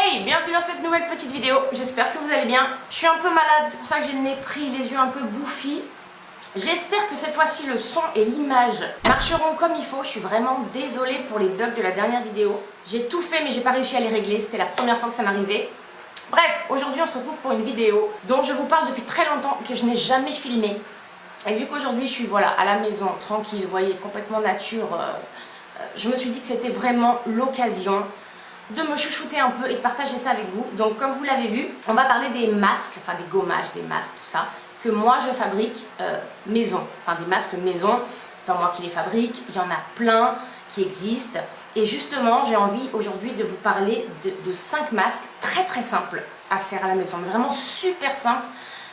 Hey, bienvenue dans cette nouvelle petite vidéo, j'espère que vous allez bien. Je suis un peu malade, c'est pour ça que j'ai le nez pris, les yeux un peu bouffis. J'espère que cette fois-ci le son et l'image marcheront comme il faut. Je suis vraiment désolée pour les bugs de la dernière vidéo. J'ai tout fait mais j'ai pas réussi à les régler, c'était la première fois que ça m'arrivait. Bref, aujourd'hui on se retrouve pour une vidéo dont je vous parle depuis très longtemps, que je n'ai jamais filmée. Et vu qu'aujourd'hui je suis à la maison, tranquille, vous voyez, complètement nature, je me suis dit que c'était vraiment l'occasion de me chouchouter un peu et de partager ça avec vous. Donc comme vous l'avez vu, on va parler des masques, enfin des gommages, des masques, tout ça, que moi je fabrique maison. Enfin des masques maison, c'est pas moi qui les fabrique, il y en a plein qui existent. Et justement, j'ai envie aujourd'hui de vous parler de 5 masques très simples à faire à la maison, mais vraiment super simples.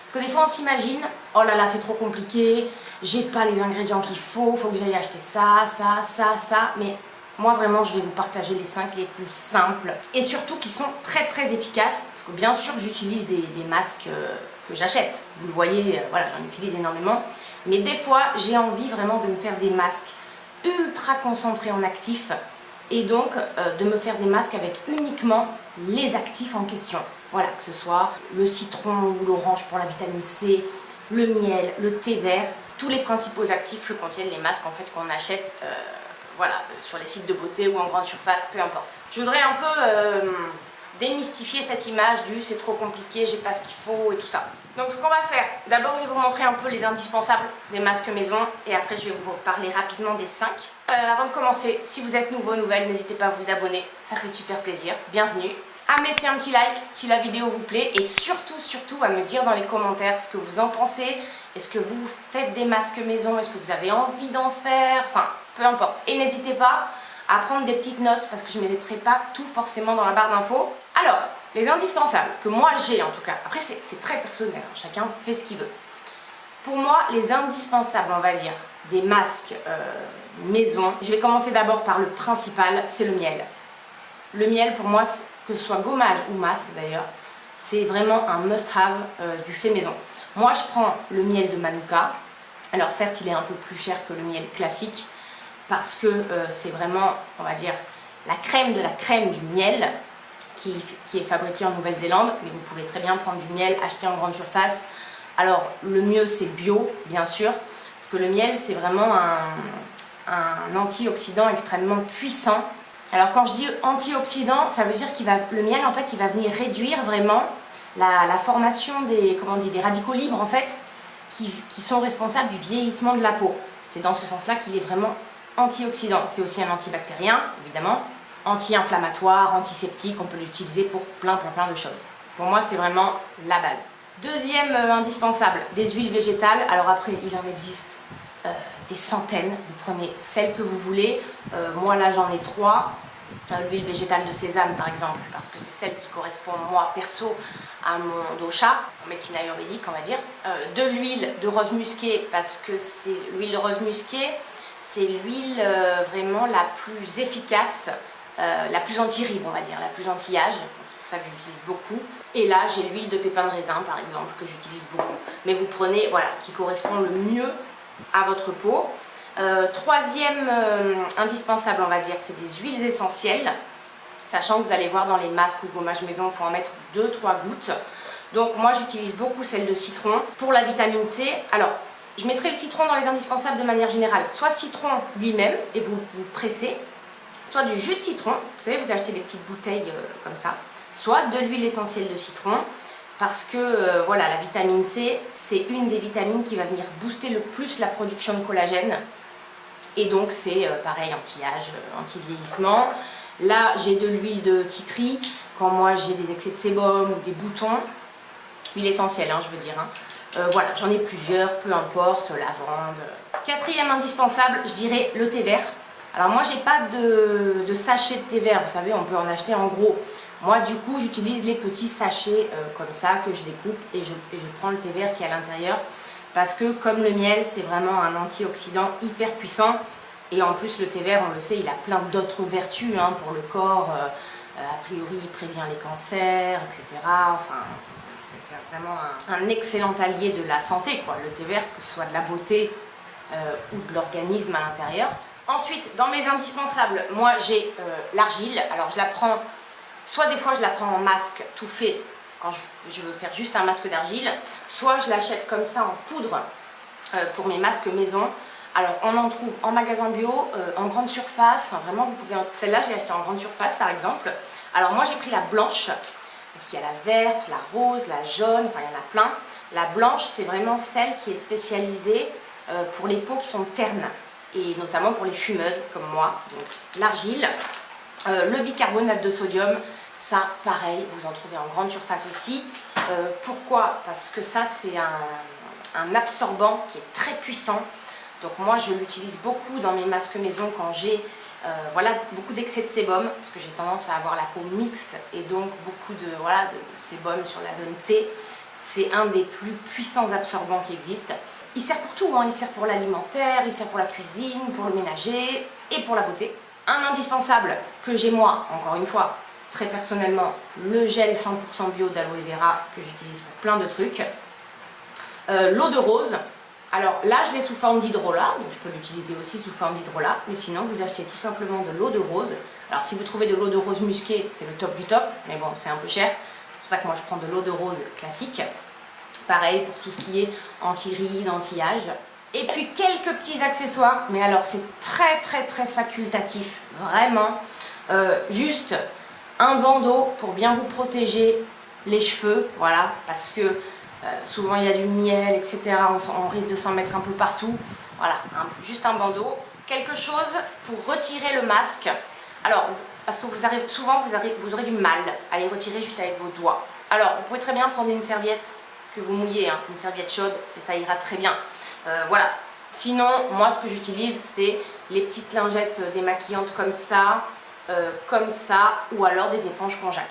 Parce que des fois on s'imagine, oh là là c'est trop compliqué, j'ai pas les ingrédients qu'il faut que j'aille acheter ça, mais moi vraiment je vais vous partager les 5 les plus simples et surtout qui sont très efficaces. Parce que bien sûr j'utilise des masques que j'achète, vous le voyez, voilà, j'en utilise énormément. Mais des fois j'ai envie vraiment de me faire des masques ultra concentrés en actifs et donc de me faire des masques avec uniquement les actifs en question. Voilà, que ce soit le citron ou l'orange pour la vitamine C, le miel, le thé vert, tous les principaux actifs que contiennent les masques en fait qu'on achète voilà, sur les sites de beauté ou en grande surface, peu importe. Je voudrais un peu démystifier cette image du c'est trop compliqué, j'ai pas ce qu'il faut et tout ça. Donc ce qu'on va faire, d'abord je vais vous montrer un peu les indispensables des masques maison et après je vais vous parler rapidement des 5. Avant de commencer, si vous êtes nouvelle, n'hésitez pas à vous abonner, ça fait super plaisir, bienvenue. À me laisser un petit like si la vidéo vous plaît et surtout à me dire dans les commentaires ce que vous en pensez. Est-ce que vous faites des masques maison? Est-ce que vous avez envie d'en faire? Enfin, peu importe. Et n'hésitez pas à prendre des petites notes parce que je ne mettrai pas tout forcément dans la barre d'infos. Alors, les indispensables que moi j'ai en tout cas, après c'est très personnel, hein, chacun fait ce qu'il veut. Pour moi, les indispensables, on va dire, des masques maison, je vais commencer d'abord par le principal, c'est le miel. Le miel pour moi, que ce soit gommage ou masque d'ailleurs, c'est vraiment un must-have du fait maison. Moi je prends le miel de Manuka, alors certes il est un peu plus cher que le miel classique, parce que c'est vraiment, on va dire, la crème de la crème du miel qui est fabriquée en Nouvelle-Zélande, mais vous pouvez très bien prendre du miel acheté en grande surface. Alors le mieux c'est bio bien sûr, parce que le miel c'est vraiment un antioxydant extrêmement puissant. Alors quand je dis antioxydant, ça veut dire le miel en fait il va venir réduire vraiment la formation des radicaux libres en fait qui sont responsables du vieillissement de la peau. C'est dans ce sens-là qu'il est vraiment antioxydant. C'est aussi un antibactérien évidemment, anti-inflammatoire, antiseptique, on peut l'utiliser pour plein de choses. Pour moi c'est vraiment la base. Deuxième indispensable, des huiles végétales. Alors après il en existe des centaines, vous prenez celle que vous voulez. Moi là j'en ai 3. L'huile végétale de sésame par exemple, parce que c'est celle qui correspond moi perso à mon dosha, en médecine ayurvédique on va dire. De l'huile de rose musquée, parce que c'est l'huile de rose musquée, c'est l'huile vraiment la plus efficace, la plus anti-rides on va dire, la plus anti-âge, c'est pour ça que j'utilise beaucoup. Et là j'ai l'huile de pépins de raisin par exemple que j'utilise beaucoup. Mais vous prenez voilà ce qui correspond le mieux à votre peau. Troisième indispensable on va dire, c'est des huiles essentielles, sachant que vous allez voir dans les masques ou gommages maison il faut en mettre 2-3 gouttes. Donc moi j'utilise beaucoup celle de citron pour la vitamine C. Alors je mettrai le citron dans les indispensables de manière générale, soit citron lui-même et vous pressez, soit du jus de citron, vous savez vous achetez des petites bouteilles comme ça, soit de l'huile essentielle de citron. Parce que voilà, la vitamine C, c'est une des vitamines qui va venir booster le plus la production de collagène. Et donc c'est pareil, anti-âge, anti-vieillissement. Là, j'ai de l'huile de tea tree, quand moi j'ai des excès de sébum ou des boutons. Huile essentielle, hein, je veux dire. Hein. Voilà, j'en ai plusieurs, peu importe, lavande. Quatrième indispensable, je dirais le thé vert. Alors moi, j'ai pas de sachet de thé vert, vous savez, on peut en acheter en gros. Moi du coup j'utilise les petits sachets comme ça que je découpe et je prends le thé vert qui est à l'intérieur parce que comme le miel c'est vraiment un antioxydant hyper puissant et en plus le thé vert on le sait il a plein d'autres vertus hein, pour le corps, a priori il prévient les cancers etc. Enfin c'est vraiment un excellent allié de la santé quoi, le thé vert, que ce soit de la beauté ou de l'organisme à l'intérieur. Ensuite dans mes indispensables moi j'ai l'argile, alors je la prends Soit des fois je la prends en masque tout fait quand je veux faire juste un masque d'argile, soit je l'achète comme ça en poudre pour mes masques maison. Alors on en trouve en magasin bio, en grande surface, enfin vraiment vous pouvez, celle-là je l'ai achetée en grande surface par exemple. Alors moi j'ai pris la blanche, parce qu'il y a la verte, la rose, la jaune, enfin il y en a plein. La blanche c'est vraiment celle qui est spécialisée pour les peaux qui sont ternes, et notamment pour les fumeuses comme moi. Donc l'argile, le bicarbonate de sodium, ça pareil, vous en trouvez en grande surface aussi. Pourquoi? Parce que ça c'est un absorbant qui est très puissant. Donc moi je l'utilise beaucoup dans mes masques maison quand j'ai voilà, beaucoup d'excès de sébum, parce que j'ai tendance à avoir la peau mixte et donc beaucoup de sébum sur la zone T. C'est un des plus puissants absorbants qui existent. Il sert pour tout, hein. Il sert pour l'alimentaire, il sert pour la cuisine, pour le ménager et pour la beauté. Un indispensable que j'ai moi, encore une fois, très personnellement, le gel 100% bio d'aloe vera que j'utilise pour plein de trucs. L'eau de rose. Alors là je l'ai sous forme d'hydrolat, donc je peux l'utiliser aussi sous forme d'hydrolat, mais sinon vous achetez tout simplement de l'eau de rose. Alors si vous trouvez de l'eau de rose musquée, c'est le top du top, mais bon c'est un peu cher, c'est pour ça que moi je prends de l'eau de rose classique. Pareil pour tout ce qui est anti-rides, anti-âge. Et puis quelques petits accessoires, mais alors c'est très facultatif, vraiment. Juste un bandeau pour bien vous protéger les cheveux, voilà, parce que souvent il y a du miel, etc. On risque de s'en mettre un peu partout. Voilà, juste un bandeau. Quelque chose pour retirer le masque. Alors, parce que souvent vous aurez du mal à les retirer juste avec vos doigts. Alors, vous pouvez très bien prendre une serviette que vous mouillez, hein, une serviette chaude, et ça ira très bien. Voilà. Sinon, moi ce que j'utilise, c'est les petites lingettes démaquillantes comme ça, ou alors des éponges Conjac.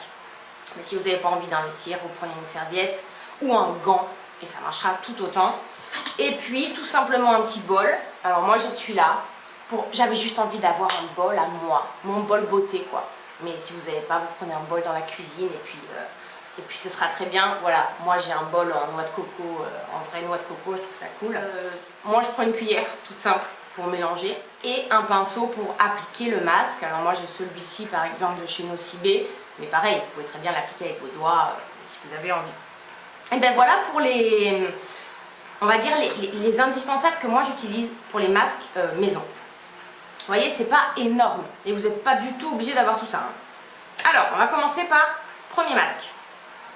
Mais si vous n'avez pas envie d'investir, vous prenez une serviette ou un gant et ça marchera tout autant. Et puis tout simplement un petit bol. Alors moi je suis là j'avais juste envie d'avoir un bol à moi, mon bol beauté quoi. Mais si vous n'avez pas, vous prenez un bol dans la cuisine et puis ce sera très bien. Voilà, moi j'ai un bol en noix de coco, en vraie noix de coco, je trouve ça cool. Moi je prends une cuillère toute simple pour mélanger et un pinceau pour appliquer le masque. Alors moi j'ai celui-ci par exemple de chez Nocibé, mais pareil, vous pouvez très bien l'appliquer avec vos doigts si vous avez envie. Et ben voilà pour les, on va dire les indispensables que moi j'utilise pour les masques maison. Vous voyez, c'est pas énorme et vous n'êtes pas du tout obligé d'avoir tout ça. Hein. Alors, on va commencer par premier masque.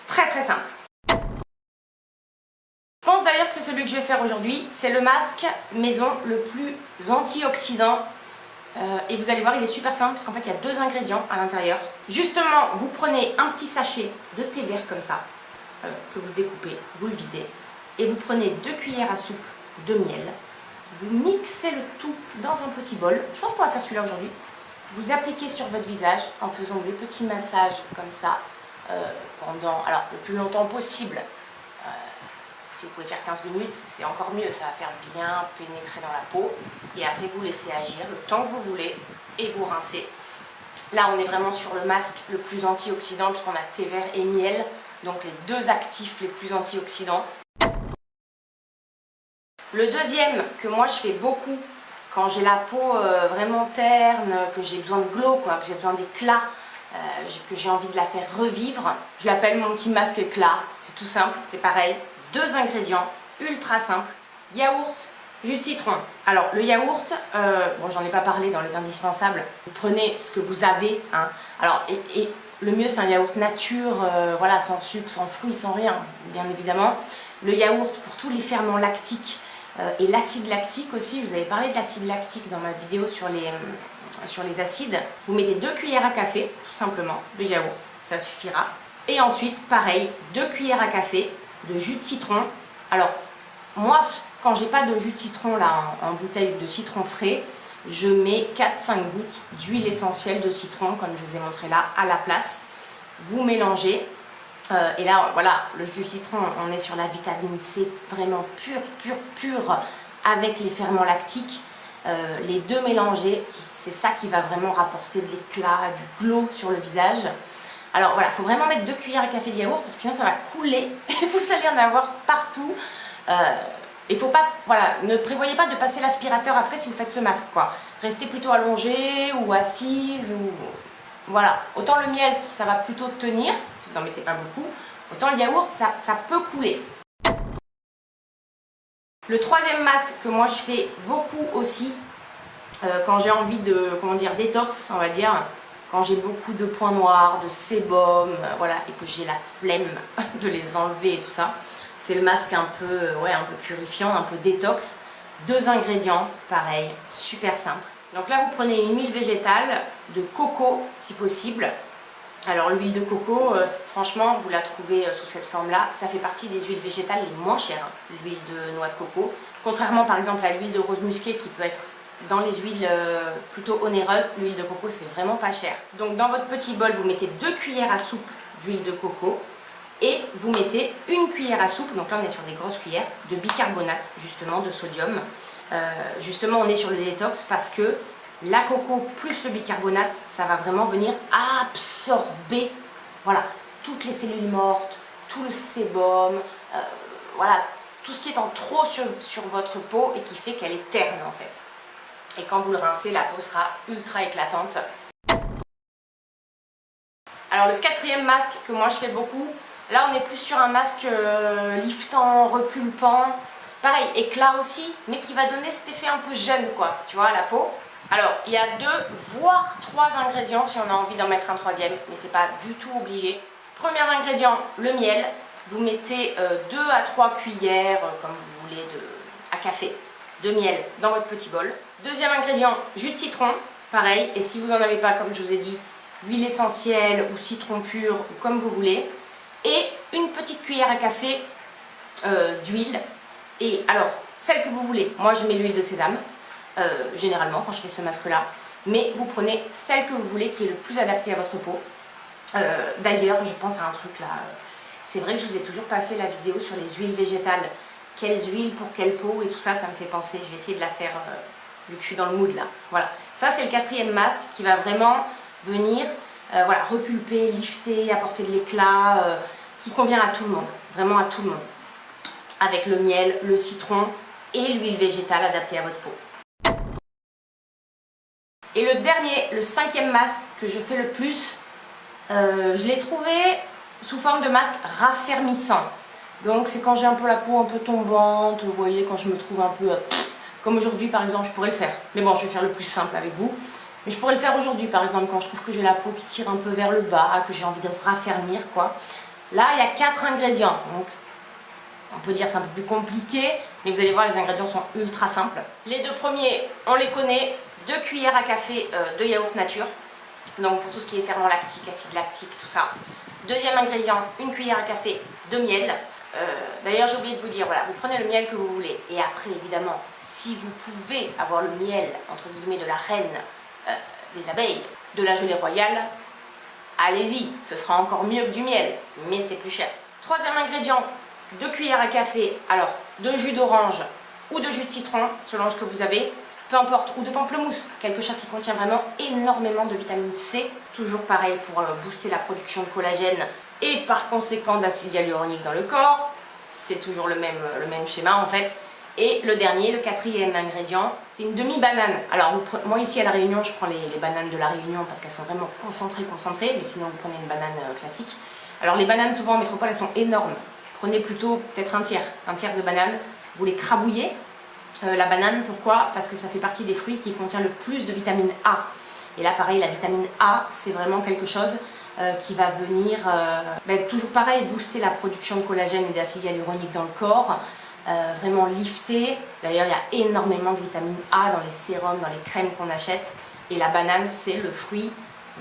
Très simple. Je pense d'ailleurs que c'est celui que je vais faire aujourd'hui. C'est le masque maison le plus antioxydant. Et vous allez voir, il est super simple parce qu'en fait, il y a 2 ingrédients à l'intérieur. Justement, vous prenez un petit sachet de thé vert comme ça, que vous découpez, vous le videz, et vous prenez 2 cuillères à soupe de miel. Vous mixez le tout dans un petit bol. Je pense qu'on va faire celui-là aujourd'hui. Vous appliquez sur votre visage en faisant des petits massages comme ça pendant, alors le plus longtemps possible. Si vous pouvez faire 15 minutes, c'est encore mieux. Ça va faire bien pénétrer dans la peau. Et après, vous laissez agir le temps que vous voulez et vous rincez. Là, on est vraiment sur le masque le plus antioxydant puisqu'on a thé vert et miel. Donc les 2 actifs les plus antioxydants. Le deuxième que moi je fais beaucoup quand j'ai la peau vraiment terne, que j'ai besoin de glow, quoi, que j'ai besoin d'éclat, que j'ai envie de la faire revivre, je l'appelle mon petit masque éclat. C'est tout simple, c'est pareil. 2 ingrédients, ultra simples, yaourt, jus de citron. Alors le yaourt, bon j'en ai pas parlé dans les indispensables, vous prenez ce que vous avez. Hein. Alors, et le mieux c'est un yaourt nature, voilà, sans sucre, sans fruits, sans rien, bien évidemment. Le yaourt pour tous les ferments lactiques. Et l'acide lactique aussi, je vous avais parlé de l'acide lactique dans ma vidéo sur les acides. Vous mettez 2 cuillères à café, tout simplement, de yaourt, ça suffira. Et ensuite, pareil, 2 cuillères à café de jus de citron. Alors, moi, quand j'ai pas de jus de citron là en bouteille de citron frais, je mets 4-5 gouttes d'huile essentielle de citron, comme je vous ai montré là, à la place. Vous mélangez. Et là, voilà, le jus de citron, on est sur la vitamine C vraiment pure, avec les ferments lactiques. Les 2 mélangés, c'est ça qui va vraiment rapporter de l'éclat, du glow sur le visage. Alors voilà, il faut vraiment mettre 2 cuillères à café de yaourt parce que sinon ça va couler et vous allez en avoir partout. Il faut pas, voilà, ne prévoyez pas de passer l'aspirateur après si vous faites ce masque, quoi. Restez plutôt allongé ou assise ou Voilà, autant le miel ça va plutôt tenir, si vous n'en mettez pas beaucoup, autant le yaourt ça peut couler. Le troisième masque que moi je fais beaucoup aussi, quand j'ai envie de, comment dire, détox on va dire, quand j'ai beaucoup de points noirs, de sébum, voilà, et que j'ai la flemme de les enlever et tout ça, c'est le masque un peu, ouais, un peu purifiant, un peu détox. 2 ingrédients, pareil, super simple. Donc là vous prenez une huile végétale de coco si possible. Alors l'huile de coco, franchement vous la trouvez sous cette forme là, ça fait partie des huiles végétales les moins chères, hein, l'huile de noix de coco. Contrairement par exemple à l'huile de rose musquée qui peut être dans les huiles plutôt onéreuses, l'huile de coco c'est vraiment pas cher. Donc dans votre petit bol vous mettez 2 cuillères à soupe d'huile de coco et vous mettez 1 cuillère à soupe, donc là on est sur des grosses cuillères, de bicarbonate justement de sodium. Justement on est sur le détox parce que la coco plus le bicarbonate, ça va vraiment venir absorber, voilà, toutes les cellules mortes, tout le sébum, voilà, tout ce qui est en trop sur votre peau et qui fait qu'elle est terne en fait. Et quand vous le rincez, la peau sera ultra éclatante. Alors le quatrième masque que moi je fais beaucoup, là on est plus sur un masque liftant, repulpant, pareil, éclat aussi, mais qui va donner cet effet un peu jeune quoi, tu vois, à la peau. Alors, il y a 2 voire 3 ingrédients si on a envie d'en mettre un troisième, mais c'est pas du tout obligé. Premier ingrédient, le miel. Vous mettez 2 à 3 cuillères, comme vous voulez, à café, de miel dans votre petit bol. Deuxième ingrédient, jus de citron, pareil. Et si vous n'en avez pas, comme je vous ai dit, huile essentielle ou citron pur, ou comme vous voulez. Et une petite cuillère à café d'huile. Et alors, celle que vous voulez, moi je mets l'huile de sésame. Généralement quand je fais ce masque là, mais vous prenez celle que vous voulez qui est le plus adaptée à votre peau. D'ailleurs je pense à un truc là, c'est vrai que je vous ai toujours pas fait la vidéo sur les huiles végétales, quelles huiles pour quelle peau et tout ça, ça me fait penser, je vais essayer de la faire vu que je suis dans le mood là. Voilà, ça c'est le quatrième masque qui va vraiment venir voilà, repulper, lifter, apporter de l'éclat, qui convient à tout le monde, vraiment à tout le monde, avec le miel, le citron et l'huile végétale adaptée à votre peau. Et le dernier, le 5e masque que je fais le plus, je l'ai trouvé sous forme de masque raffermissant. Donc c'est quand j'ai un peu la peau un peu tombante, vous voyez, quand je me trouve un peu... comme aujourd'hui par exemple, je pourrais le faire. Mais bon, je vais faire le plus simple avec vous. Mais je pourrais le faire aujourd'hui par exemple, quand je trouve que j'ai la peau qui tire un peu vers le bas, que j'ai envie de raffermir quoi. Là, il y a 4 ingrédients. Donc on peut dire c'est un peu plus compliqué, mais vous allez voir, les ingrédients sont ultra simples. Les 2 premiers, on les connaît. 2 cuillères à café de yaourt nature, donc pour tout ce qui est ferment lactique, acide lactique, tout ça. Deuxième ingrédient, 1 cuillère à café de miel. D'ailleurs j'ai oublié de vous dire, voilà, vous prenez le miel que vous voulez, et après évidemment, si vous pouvez avoir le miel, entre guillemets, de la reine des abeilles, de la gelée royale, allez-y, ce sera encore mieux que du miel, mais c'est plus cher. Troisième ingrédient, 2 cuillères à café, alors de jus d'orange ou de jus de citron, selon ce que vous avez. Peu importe, ou de pamplemousse, quelque chose qui contient vraiment énormément de vitamine C, toujours pareil pour booster la production de collagène et par conséquent d'acide hyaluronique dans le corps, c'est toujours le même schéma en fait. Et le dernier, le 4e ingrédient, c'est une demi-banane. Alors moi ici à La Réunion, je prends les bananes de La Réunion parce qu'elles sont vraiment concentrées, mais sinon vous prenez une banane classique. Alors les bananes souvent en métropole elles sont énormes, prenez plutôt peut-être un tiers de banane, vous les crabouillez. La banane, pourquoi? Parce que ça fait partie des fruits qui contient le plus de vitamine A. Et là, pareil, la vitamine A, c'est vraiment quelque chose qui va venir, toujours pareil, booster la production de collagène et d'acide hyaluronique dans le corps, vraiment lifter. D'ailleurs, il y a énormément de vitamine A dans les sérums, dans les crèmes qu'on achète. Et la banane, c'est le fruit,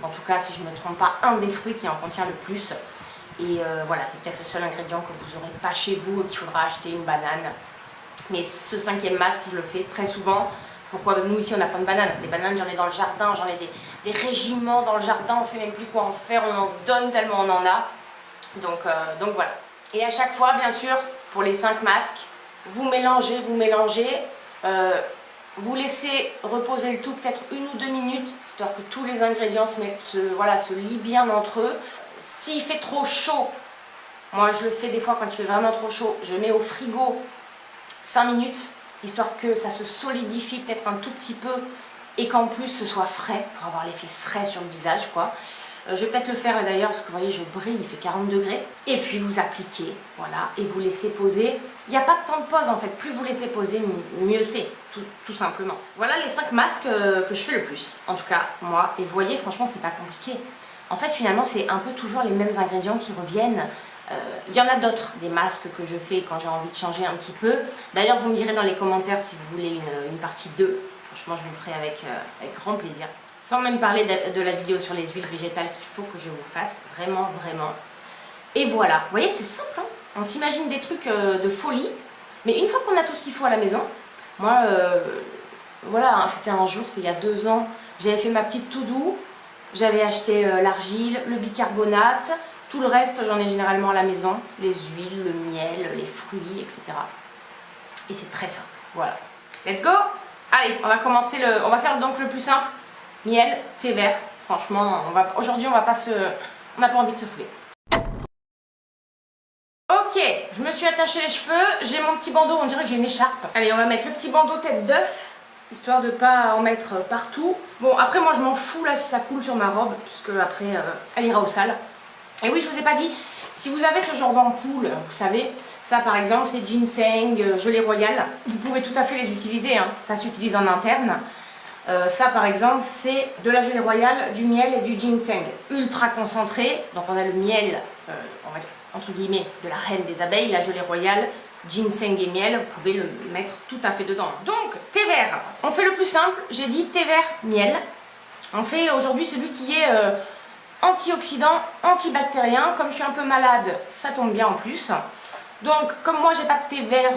en tout cas, si je ne me trompe pas, un des fruits qui en contient le plus. Et voilà, c'est peut-être le seul ingrédient que vous n'aurez pas chez vous et qu'il faudra acheter une banane. Mais ce 5e masque, je le fais très souvent. Pourquoi? Nous ici on n'a pas de bananes. Les bananes j'en ai dans le jardin, j'en ai des régiments dans le jardin, on ne sait même plus quoi en faire, on en donne tellement on en a. Donc voilà. Et à chaque fois bien sûr, pour les 5 masques, vous mélangez, vous laissez reposer le tout peut-être 1 ou 2 minutes, histoire que tous les ingrédients se lient bien entre eux. S'il fait trop chaud, moi je le fais des fois quand il fait vraiment trop chaud, je mets au frigo 5 minutes, histoire que ça se solidifie peut-être un tout petit peu et qu'en plus ce soit frais, pour avoir l'effet frais sur le visage quoi. Je vais peut-être le faire là d'ailleurs parce que vous voyez je brille, il fait 40 degrés. Et puis vous appliquez, voilà, et vous laissez poser. Il n'y a pas de temps de pause en fait, plus vous laissez poser, mieux c'est, tout simplement. Voilà les 5 masques que je fais le plus, en tout cas moi. Et vous voyez franchement c'est pas compliqué. En fait finalement c'est un peu toujours les mêmes ingrédients qui reviennent. Il y en a d'autres, des masques que je fais quand j'ai envie de changer un petit peu. D'ailleurs vous me direz dans les commentaires si vous voulez une partie 2. Franchement je vous le ferai avec grand plaisir. Sans même parler de la vidéo sur les huiles végétales qu'il faut que je vous fasse. Vraiment, vraiment. Et voilà. Vous voyez, c'est simple. Hein, on s'imagine des trucs de folie. Mais une fois qu'on a tout ce qu'il faut à la maison, moi, voilà, hein, c'était un jour, c'était il y a 2 ans. J'avais fait ma petite to-do. J'avais acheté l'argile, le bicarbonate. Tout le reste, j'en ai généralement à la maison. Les huiles, le miel, les fruits, etc. Et c'est très simple. Voilà. Let's go! Allez, on va commencer on va faire donc le plus simple. Miel, thé vert, franchement, aujourd'hui on va pas on n'a pas envie de se fouler. Ok, je me suis attaché les cheveux, j'ai mon petit bandeau, on dirait que j'ai une écharpe. Allez, on va mettre le petit bandeau tête d'œuf, histoire de pas en mettre partout. Bon, après moi je m'en fous là si ça coule sur ma robe, puisque après elle ira au sale. Et oui, je vous ai pas dit, si vous avez ce genre d'ampoule, vous savez, ça par exemple c'est ginseng, gelée royale, vous pouvez tout à fait les utiliser, hein. Ça s'utilise en interne. Ça par exemple c'est de la gelée royale, du miel et du ginseng ultra concentré. Donc on a le miel, on va dire entre guillemets de la reine des abeilles, la gelée royale, ginseng et miel, vous pouvez le mettre tout à fait dedans. Donc thé vert, on fait le plus simple, j'ai dit thé vert miel. On fait aujourd'hui celui qui est antioxydant, antibactérien. Comme je suis un peu malade, ça tombe bien en plus. Donc comme moi j'ai pas de thé vert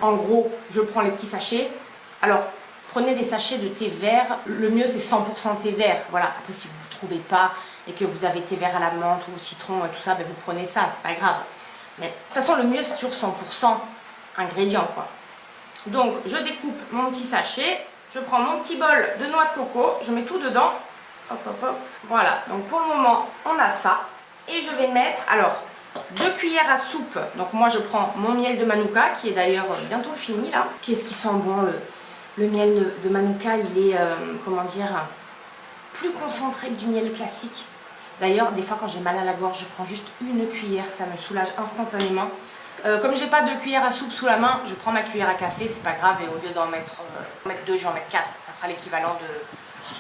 en gros, je prends les petits sachets. Alors prenez des sachets de thé vert, le mieux c'est 100% thé vert. Voilà, après si vous ne trouvez pas et que vous avez thé vert à la menthe ou au citron et tout ça, ben vous prenez ça, c'est pas grave. Mais de toute façon le mieux c'est toujours 100% ingrédients quoi. Donc je découpe mon petit sachet, je prends mon petit bol de noix de coco, je mets tout dedans. Hop hop hop. Voilà, donc pour le moment on a ça. Et je vais mettre, alors 2 cuillères à soupe. Donc moi je prends mon miel de Manuka qui est d'ailleurs bientôt fini là. Qu'est-ce qui sent bon le miel de Manuka, il est, comment dire, plus concentré que du miel classique. D'ailleurs, des fois quand j'ai mal à la gorge, je prends juste 1 cuillère, ça me soulage instantanément. Comme j'ai pas 2 cuillères à soupe sous la main, je prends ma cuillère à café, c'est pas grave, et au lieu d'en mettre 2, je vais en mettre 4. Ça fera l'équivalent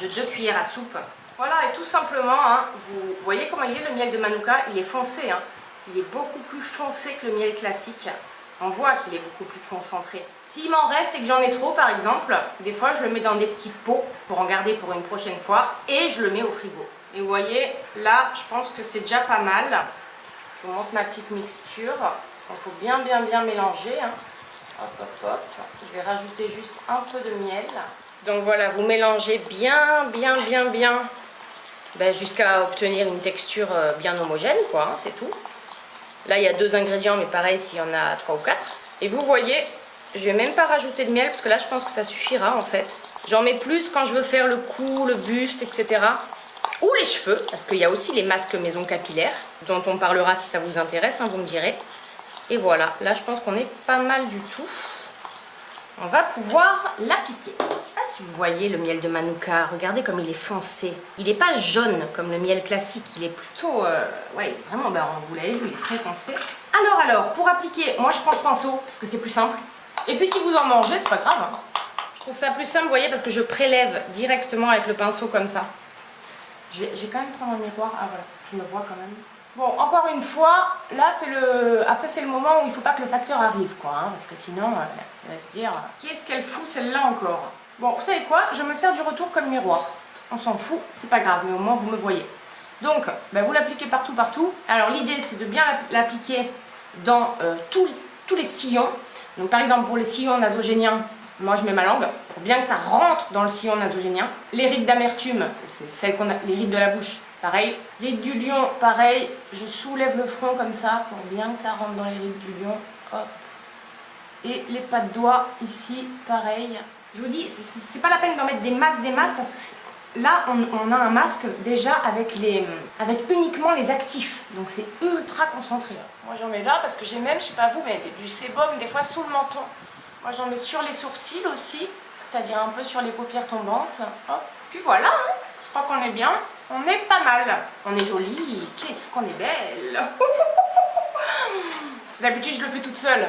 de 2 cuillères à soupe. Voilà, et tout simplement, hein, vous voyez comment il est le miel de Manuka, il est foncé, hein. Il est beaucoup plus foncé que le miel classique. On voit qu'il est beaucoup plus concentré. S'il m'en reste et que j'en ai trop par exemple, des fois je le mets dans des petits pots pour en garder pour une prochaine fois et je le mets au frigo. Et vous voyez, là je pense que c'est déjà pas mal. Je vous montre ma petite mixture. Il faut bien mélanger. Hein. Hop hop hop. Je vais rajouter juste un peu de miel. Donc voilà, vous mélangez bien jusqu'à obtenir une texture bien homogène quoi, hein, c'est tout. Là, il y a 2 ingrédients, mais pareil, s'il y en a 3 ou 4. Et vous voyez, je vais même pas rajouter de miel, parce que là, je pense que ça suffira, en fait. J'en mets plus quand je veux faire le cou, le buste, etc. Ou les cheveux, parce qu'il y a aussi les masques maison capillaires, dont on parlera si ça vous intéresse, hein, vous me direz. Et voilà, là, je pense qu'on est pas mal du tout. On va pouvoir l'appliquer. Je ne sais pas si vous voyez le miel de Manuka, regardez comme il est foncé. Il n'est pas jaune comme le miel classique, il est plutôt... ouais, vraiment, ben, vous l'avez vu, il est très foncé. Alors, pour appliquer, moi je prends ce pinceau, parce que c'est plus simple. Et puis si vous en mangez, c'est pas grave. Hein. Je trouve ça plus simple, vous voyez, parce que je prélève directement avec le pinceau comme ça. Je vais quand même prendre un miroir. Ah voilà, je me vois quand même. Bon, encore une fois, là c'est le... Après c'est le moment où il ne faut pas que le facteur arrive, quoi. Hein, parce que sinon, il va se dire... Qu'est-ce qu'elle fout celle-là encore? Bon, vous savez quoi? Je me sers du retour comme miroir. On s'en fout, c'est pas grave, mais au moins vous me voyez. Donc, ben, vous l'appliquez partout. Alors l'idée c'est de bien l'appliquer dans tous les sillons. Donc par exemple pour les sillons nasogéniens, moi je mets ma langue pour bien que ça rentre dans le sillon nasogénien. Les rides d'amertume, c'est celles qu'on a, les rides de la bouche, pareil. Rides du lion, pareil. Je soulève le front comme ça pour bien que ça rentre dans les rides du lion. Hop. Et les pas de doigts ici, pareil. Je vous dis, c'est pas la peine d'en mettre des masses parce que là on a un masque déjà avec uniquement les actifs. Donc c'est ultra concentré. Moi j'en mets là parce que j'ai même, je sais pas vous, mais du sébum des fois sous le menton. Moi j'en mets sur les sourcils aussi. c'est-à-dire un peu sur les paupières tombantes. Hop. Puis voilà, hein. Je crois qu'on est bien. On est pas mal. On est jolie. Qu'est-ce qu'on est belle. D'habitude, je le fais toute seule.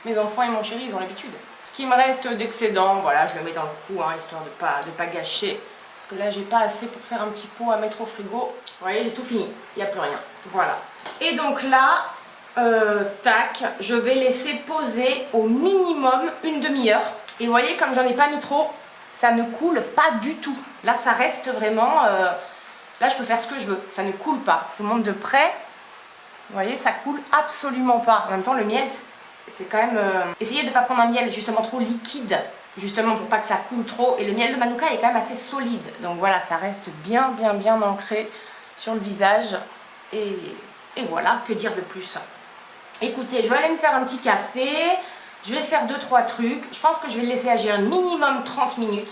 Mes enfants et mon chéri, ils ont l'habitude. Ce qui me reste d'excédent, voilà, je le mets dans le cou, hein, histoire de pas gâcher. Parce que là, j'ai pas assez pour faire un petit pot à mettre au frigo. Vous voyez, j'ai tout fini. Il n'y a plus rien. Voilà. Et donc là, tac, je vais laisser poser au minimum une demi-heure. Et vous voyez, comme j'en ai pas mis trop, ça ne coule pas du tout. Là, ça reste vraiment... là, je peux faire ce que je veux. Ça ne coule pas. Je vous montre de près. Vous voyez, ça coule absolument pas. En même temps, le miel, c'est quand même... Essayez de ne pas prendre un miel justement trop liquide, justement pour pas que ça coule trop. Et le miel de Manuka est quand même assez solide. Donc voilà, ça reste bien ancré sur le visage. Et voilà, que dire de plus? Écoutez, je vais aller me faire un petit café. Je vais faire 2-3 trucs. Je pense que je vais le laisser agir minimum 30 minutes.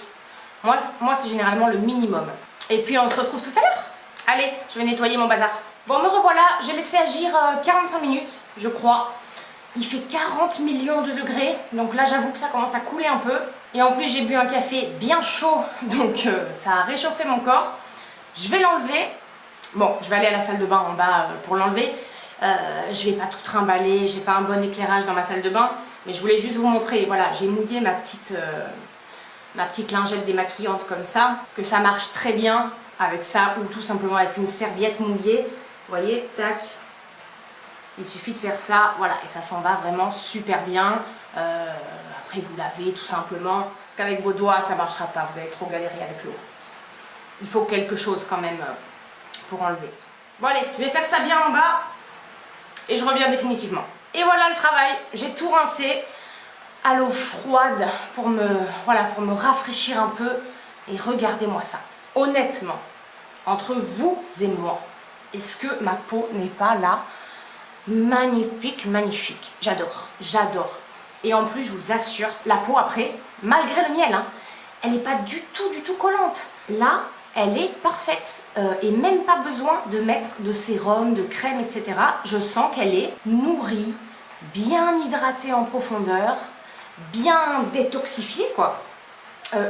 Moi c'est généralement le minimum. Et puis on se retrouve tout à l'heure. Allez, je vais nettoyer mon bazar. Bon, me revoilà. J'ai laissé agir 45 minutes, je crois. Il fait 40 millions de degrés. Donc là, j'avoue que ça commence à couler un peu. Et en plus, j'ai bu un café bien chaud. Donc ça a réchauffé mon corps. Je vais l'enlever. Bon, je vais aller à la salle de bain en bas pour l'enlever. Je vais pas tout trimballer. J'ai pas un bon éclairage dans ma salle de bain. Mais je voulais juste vous montrer. Voilà, j'ai mouillé ma petite lingette démaquillante comme ça. Que ça marche très bien avec ça ou tout simplement avec une serviette mouillée. Vous voyez, tac. Il suffit de faire ça, voilà, et ça s'en va vraiment super bien. Après, vous lavez tout simplement. Parce qu'avec vos doigts, ça ne marchera pas. Vous allez trop galérer avec l'eau. Il faut quelque chose quand même pour enlever. Bon, allez, je vais faire ça bien en bas. Et je reviens définitivement. Et voilà le travail. J'ai tout rincé à l'eau froide pour me rafraîchir un peu. Et regardez-moi ça. Honnêtement, entre vous et moi, est-ce que ma peau n'est pas là? Magnifique, magnifique. J'adore, j'adore. Et en plus, je vous assure, la peau après, malgré le miel, hein, elle n'est pas du tout collante. Là, elle est parfaite. Et même pas besoin de mettre de sérum, de crème, etc. Je sens qu'elle est nourrie, bien hydratée en profondeur, bien détoxifiée, quoi.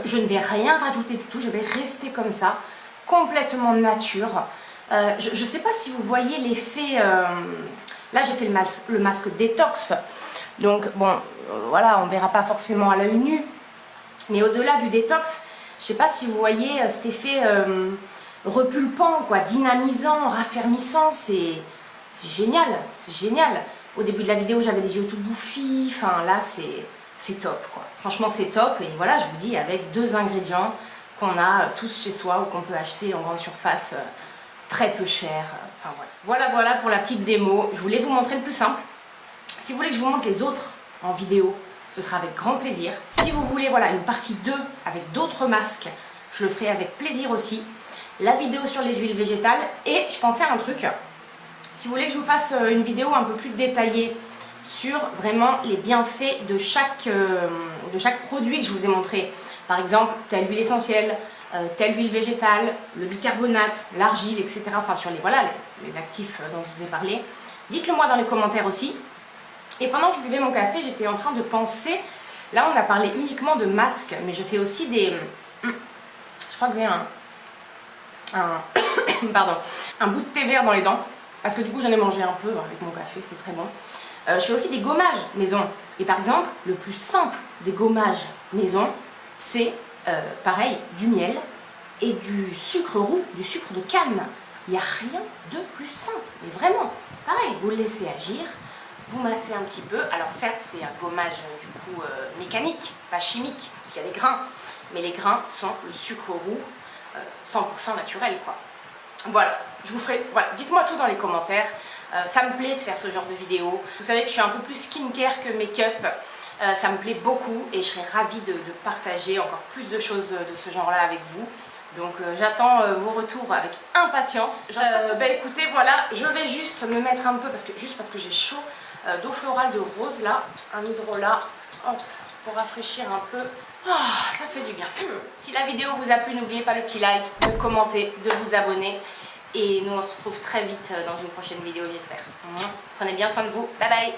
Je ne vais rien rajouter du tout, je vais rester comme ça, complètement nature. Je ne sais pas si vous voyez l'effet... Là, j'ai fait le masque détox. Donc, bon, voilà, on ne verra pas forcément à l'œil nu. Mais au-delà du détox, je ne sais pas si vous voyez cet effet repulpant, quoi, dynamisant, raffermissant. C'est génial, c'est génial. Au début de la vidéo, j'avais les yeux tout bouffis. Enfin, là, c'est top, quoi. Franchement, c'est top. Et voilà, je vous dis, avec 2 ingrédients qu'on a tous chez soi ou qu'on peut acheter en grande surface très peu cher. Enfin, voilà pour la petite démo. Je voulais vous montrer le plus simple. Si vous voulez que je vous montre les autres en vidéo, ce sera avec grand plaisir. Si vous voulez voilà, une partie 2 avec d'autres masques, je le ferai avec plaisir aussi. La vidéo sur les huiles végétales. Et je pensais à un truc. Si vous voulez que je vous fasse une vidéo un peu plus détaillée sur vraiment les bienfaits de chaque produit que je vous ai montré. Par exemple, telle huile essentielle, telle huile végétale, le bicarbonate, l'argile, etc. Enfin, sur les actifs dont je vous ai parlé. Dites-le moi dans les commentaires aussi. Et pendant que je buvais mon café, j'étais en train de penser... Là, on a parlé uniquement de masques, mais je fais aussi des... Je crois que j'ai pardon, un bout de thé vert dans les dents. Parce que du coup, j'en ai mangé un peu avec mon café, c'était très bon. Je fais aussi des gommages maison. Et par exemple, le plus simple des gommages maison, c'est pareil, du miel et du sucre roux, du sucre de canne. Il n'y a rien de plus simple, mais vraiment. Pareil, vous le laissez agir, vous massez un petit peu. Alors certes, c'est un gommage du coup mécanique, pas chimique, parce qu'il y a des grains. Mais les grains sont le sucre roux 100% naturel, quoi. Voilà, je vous ferai... Voilà, dites-moi tout dans les commentaires. Ça me plaît de faire ce genre de vidéo. Vous savez que je suis un peu plus skincare que make-up. Ça me plaît beaucoup et je serais ravie de partager encore plus de choses de ce genre-là avec vous. Donc j'attends vos retours avec impatience. Bah écoutez, voilà, je vais juste me mettre un peu, juste parce que j'ai chaud, d'eau florale de rose là, un hydrolat, hop, pour rafraîchir un peu. Oh, ça fait du bien. Si la vidéo vous a plu, n'oubliez pas le petit like, de commenter, de vous abonner. Et nous on se retrouve très vite dans une prochaine vidéo, j'espère. Prenez bien soin de vous. Bye bye.